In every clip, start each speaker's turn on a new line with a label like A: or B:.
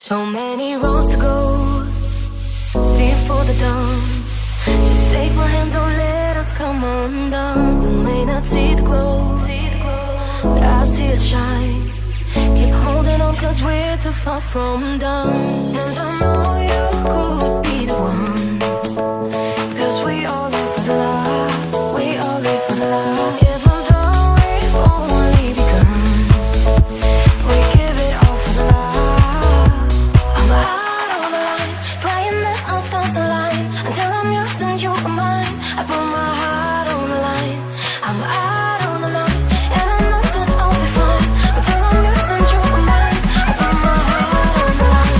A: So many roads to go before the dawn. Just take my hand, don't let us come undone. You may not see the glow, but I see it shine. Keep holding on, cause we're too far from done. And I know you could be the one, cause we all live for the love, we all live for the love. Even though we've only begun, we give it all for the love. I'm out on the line, praying that I'll cross the line. Until I'm yours and you are mine, I put my heart on the line. I'm out on the line, and I know that I'll be fine. Until I'm yours and you are mine, I put my heart on the line.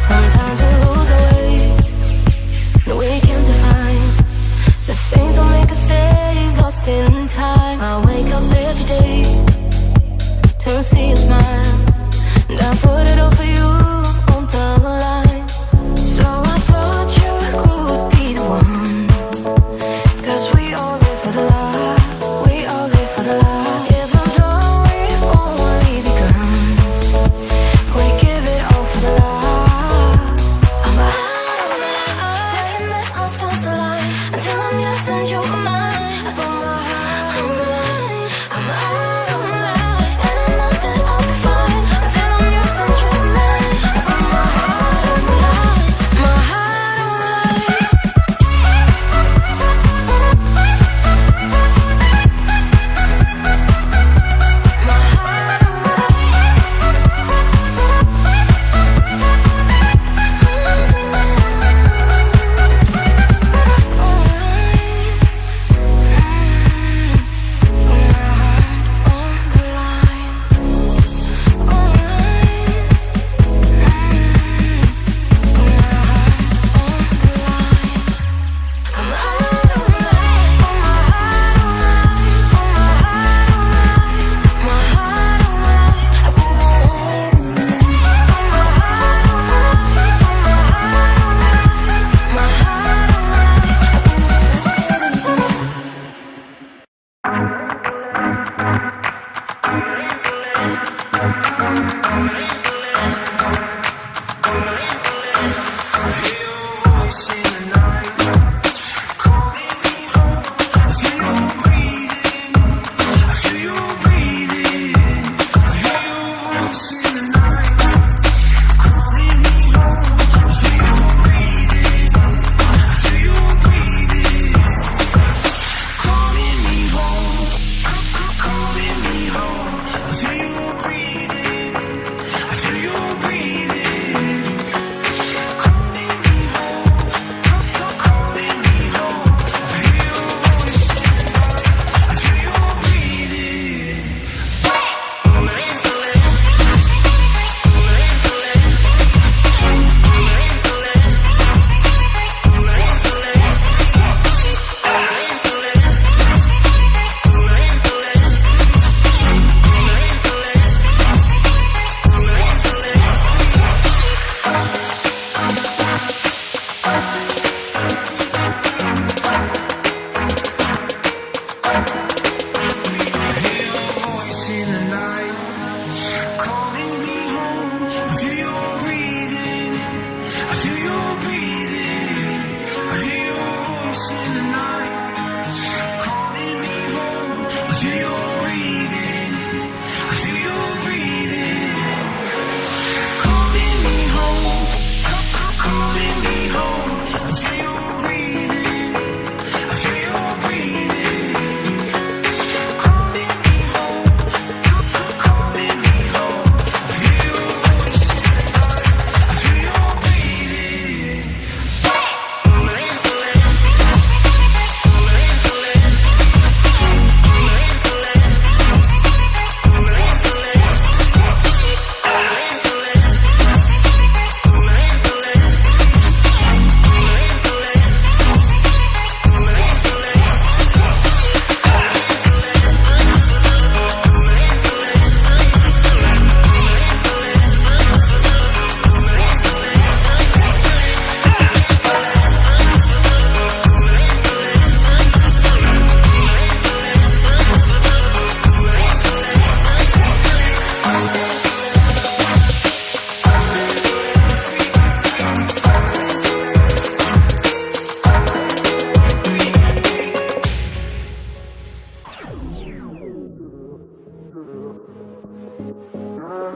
A: Sometimes we lose our way, no we can't define the things that make us stay lost in time. I wake up every day to see a smile, and I put it all for you on the line. So I thought you could be the one, cause we all live for the love, we all live for the love. Even though we've only begun, we give it all for the love. I'm out on the line, praying that I'll cross the line. Until I'm yours and you are mine, I put my heart on the line. I'm out on the line, and I know that I'll be fine. Until I'm yours and you are mine, I put my heart on the line. My heart on the line. My heart on the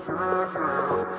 B: the one I want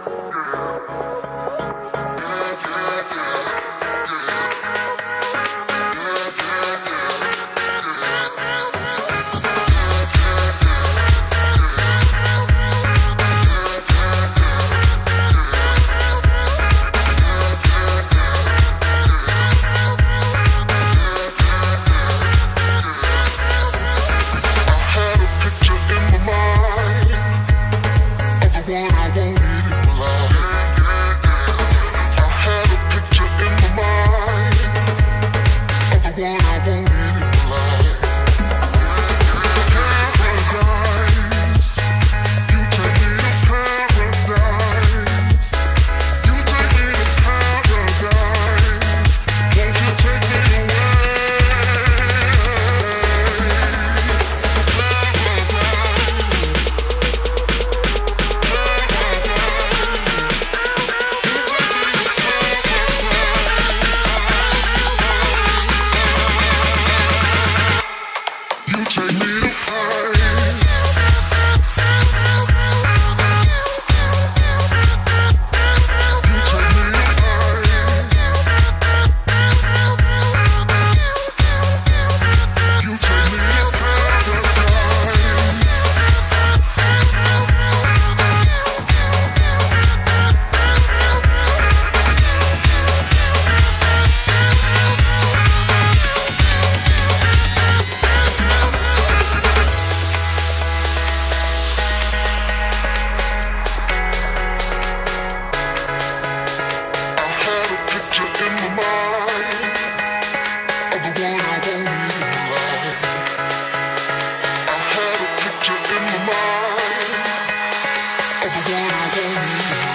B: in life.